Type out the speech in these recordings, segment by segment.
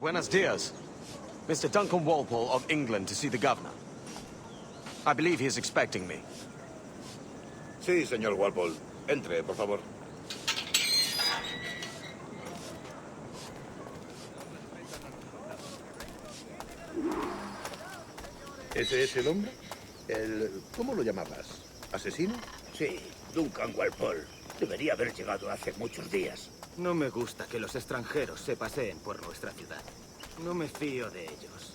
Buenos dias. Mr. Duncan Walpole of England to see the governor. I believe he is expecting me. Sí, señor Walpole. Entre, por favor. ¿Ese es el hombre? ¿Cómo lo llamabas? ¿Asesino? Sí, Duncan Walpole. Debería haber llegado hace muchos días. No me gusta que los extranjeros se paseen por nuestra ciudad. No me fío de ellos.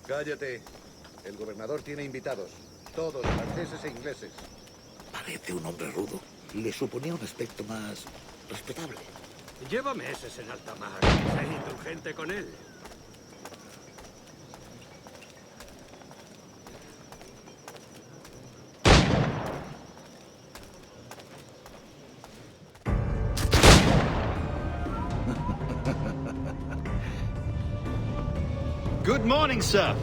Cállate. El gobernador tiene invitados. Todos franceses e ingleses. Parece un hombre rudo. Le suponía un aspecto más respetable. Lleva meses en alta mar. Sé indulgente con él. Good morning, sir.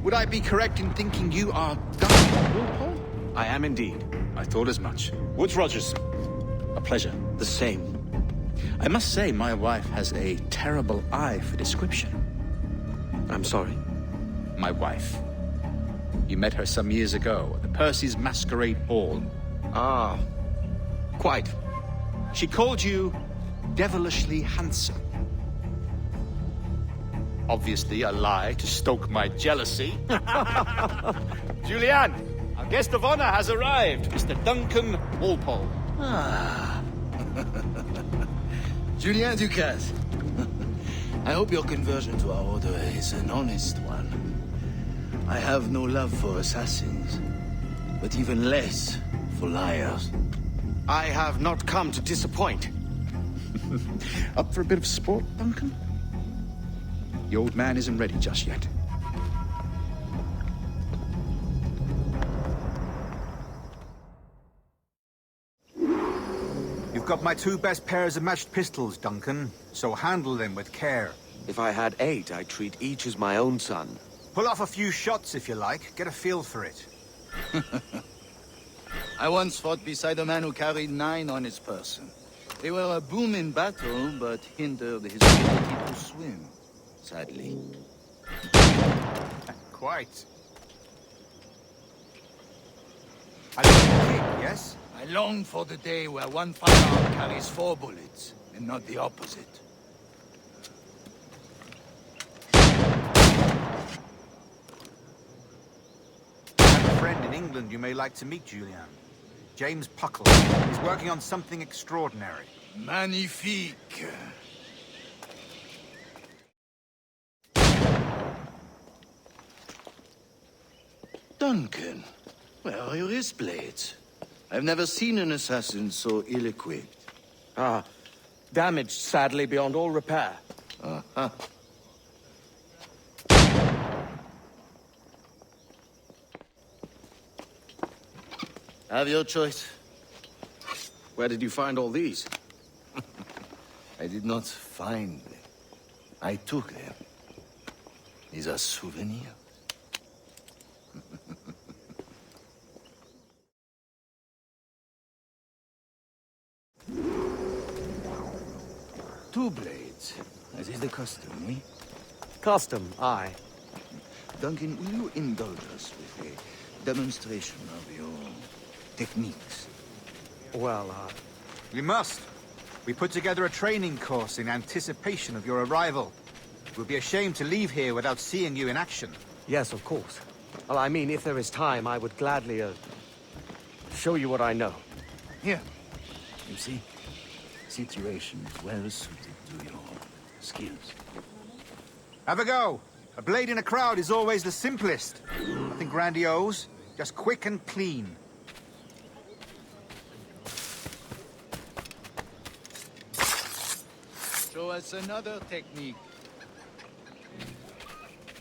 Would I be correct in thinking you are Duncan Walpole? I am indeed. I thought as much. Woods Rogers. A pleasure. The same. I must say, my wife has a terrible eye for description. I'm sorry. My wife. You met her some years ago at the Percy's Masquerade Ball. Ah, quite. She called you devilishly handsome. Obviously a lie to stoke my jealousy. Julianne, our guest of honor has arrived, Mr. Duncan Walpole. Ah. Julien Ducasse. I hope your conversion to our order is an honest one. I have no love for assassins, but even less for liars. I have not come to disappoint. Up for a bit of sport, Duncan? The old man isn't ready just yet. You've got my two best pairs of matched pistols, Duncan, so handle them with care. If I had 8, I'd treat each as my own son. Pull off a few shots if you like, get a feel for it. I once fought beside a man who carried 9 on his person. They were a boom in battle, but hindered his ability to swim, sadly. Quite. I like to kick, yes? I long for the day where one firearm carries 4 bullets, and not the opposite. I have a friend in England you may like to meet, Julian. James Puckle. He's working on something extraordinary. Magnifique. Duncan, where are your wrist blades? I've never seen an assassin so ill-equipped. Ah, damaged sadly beyond all repair. Uh-huh. Have your choice. Where did you find all these? I did not find them. I took them. These are souvenirs. Two blades, as is the custom, eh? Custom, aye. Duncan, will you indulge us with a demonstration of your techniques? Well, We must. We put together a training course in anticipation of your arrival. It would be a shame to leave here without seeing you in action. yes, of course. Well, I mean, if there is time, I would gladly, show you what I know. Here. You see? Situation is well suited to your skills. Have a go. A blade in a crowd is always the simplest. Nothing grandiose, just quick and clean. Show us another technique.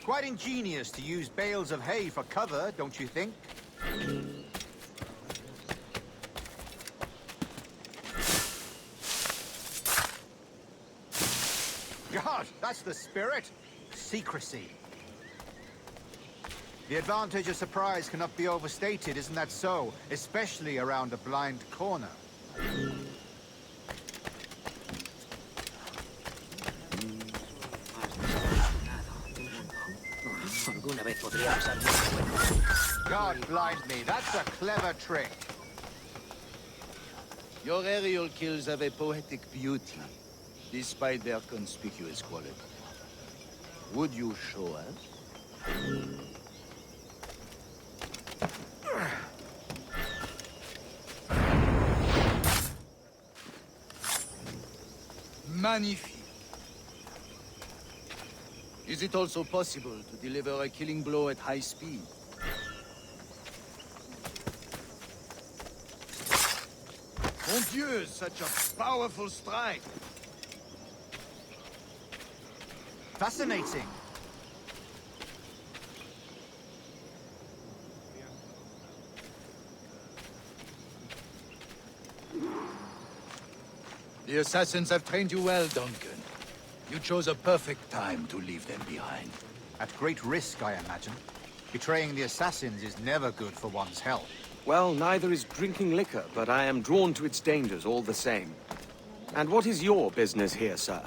Quite ingenious to use bales of hay for cover, don't you think? God, that's the spirit. Secrecy. The advantage of surprise cannot be overstated, isn't that so? Especially around a blind corner. vez podría usar mucho. God blind me, that's a clever trick. Your aerial kills have a poetic beauty, despite their conspicuous quality. Would you show us? Magnifique. Is it also possible to deliver a killing blow at high speed? Mon Dieu, such a powerful strike! Fascinating. The assassins have trained you well, Duncan. You chose a perfect time to leave them behind. At great risk, I imagine. Betraying the assassins is never good for one's health. Well, neither is drinking liquor, but I am drawn to its dangers all the same. And what is your business here, sir?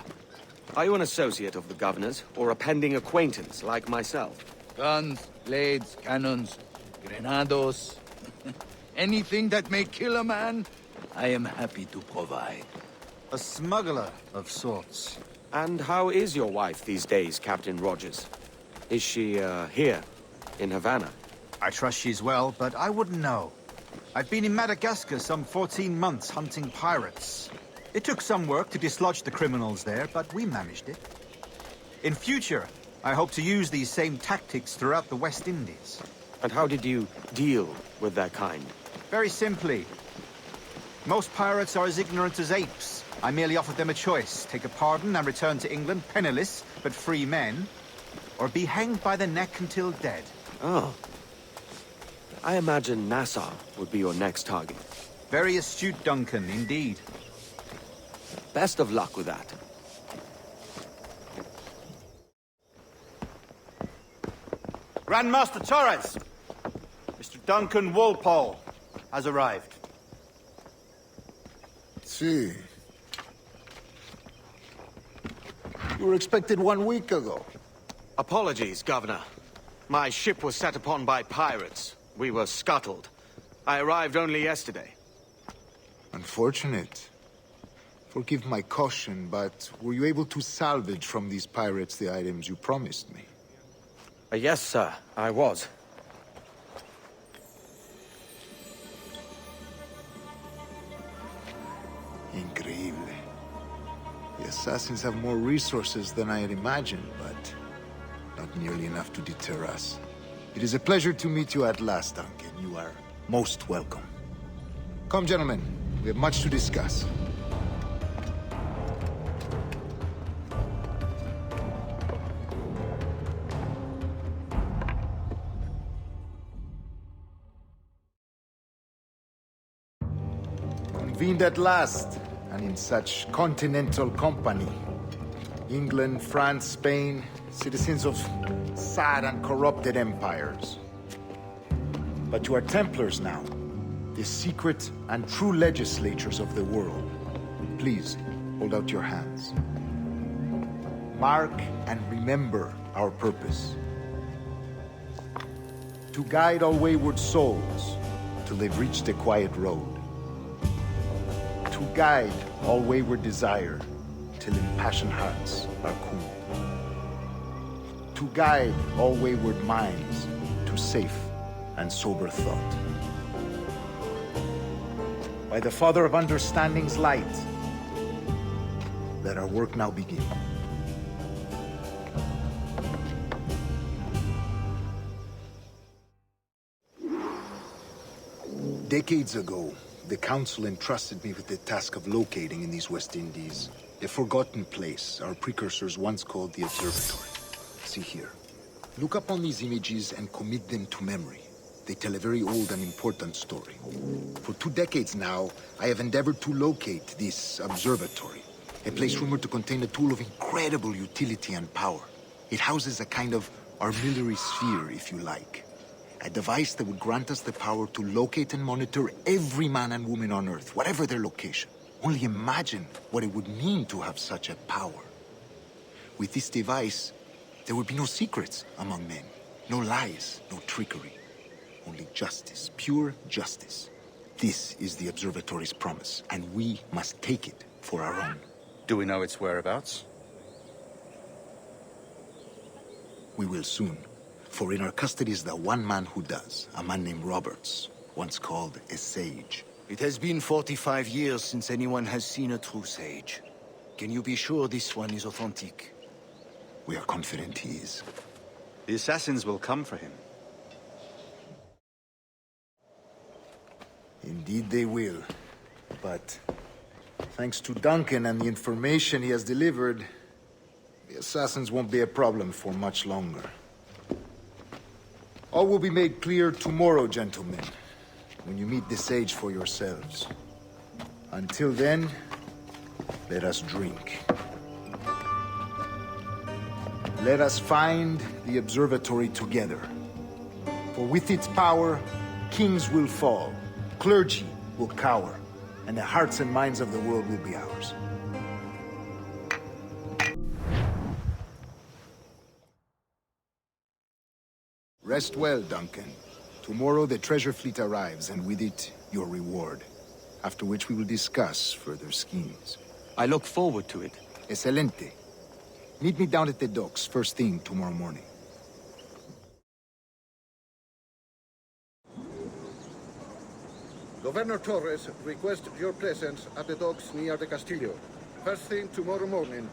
Are you an associate of the governor's, or a pending acquaintance like myself? Guns, blades, cannons, grenados. Anything that may kill a man, I am happy to provide. A smuggler of sorts. And how is your wife these days, Captain Rogers? Is she, here, in Havana? I trust she's well, but I wouldn't know. I've been in Madagascar some 14 months hunting pirates. It took some work to dislodge the criminals there, but we managed it. In future, I hope to use these same tactics throughout the West Indies. And how did you deal with their kind? Very simply. Most pirates are as ignorant as apes. I merely offered them a choice. Take a pardon and return to England penniless, but free men, or be hanged by the neck until dead. Oh. I imagine Nassau would be your next target. Very astute, Duncan, indeed. Best of luck with that. Grandmaster Torres! Mr. Duncan Walpole has arrived. See. You were expected 1 week ago. Apologies, Governor. My ship was set upon by pirates. We were scuttled. I arrived only yesterday. Unfortunate. Forgive my caution, but were you able to salvage from these pirates the items you promised me? Yes, sir, I was. Increíble. The assassins have more resources than I had imagined, but not nearly enough to deter us. It is a pleasure to meet you at last, Duncan. You are most welcome. Come, gentlemen. We have much to discuss. Convened at last, and in such continental company. England, France, Spain, citizens of sad and corrupted empires. But you are Templars now, the secret and true legislators of the world. Please, hold out your hands. Mark and remember our purpose. To guide all wayward souls till they've reached a quiet road. To guide all wayward desire till impassioned hearts are cooled. To guide all wayward minds to safe and sober thought. By the Father of Understanding's light, let our work now begin. Decades ago, the Council entrusted me with the task of locating in these West Indies a forgotten place our precursors once called the Observatory. See here. Look upon these images and commit them to memory. They tell a very old and important story. For 2 decades now, I have endeavored to locate this observatory, a place rumored to contain a tool of incredible utility and power. It houses a kind of armillary sphere, if you like. A device that would grant us the power to locate and monitor every man and woman on Earth, whatever their location. Only imagine what it would mean to have such a power. With this device, there would be no secrets among men. No lies, no trickery. Only justice, pure justice. This is the Observatory's promise, and we must take it for our own. Do we know its whereabouts? We will soon. For in our custody is the one man who does, a man named Roberts, once called a sage. It has been 45 years since anyone has seen a true sage. Can you be sure this one is authentic? We are confident he is. The assassins will come for him. Indeed they will. But thanks to Duncan and the information he has delivered, the assassins won't be a problem for much longer. All will be made clear tomorrow, gentlemen, when you meet the sage for yourselves. Until then, let us drink. Let us find the observatory together. For with its power, kings will fall, clergy will cower, and the hearts and minds of the world will be ours. Rest well, Duncan. Tomorrow the treasure fleet arrives, and with it, your reward. After which we will discuss further schemes. I look forward to it. Excelente. Meet me down at the docks first thing tomorrow morning. Governor Torres requests your presence at the docks near the Castillo. First thing tomorrow morning.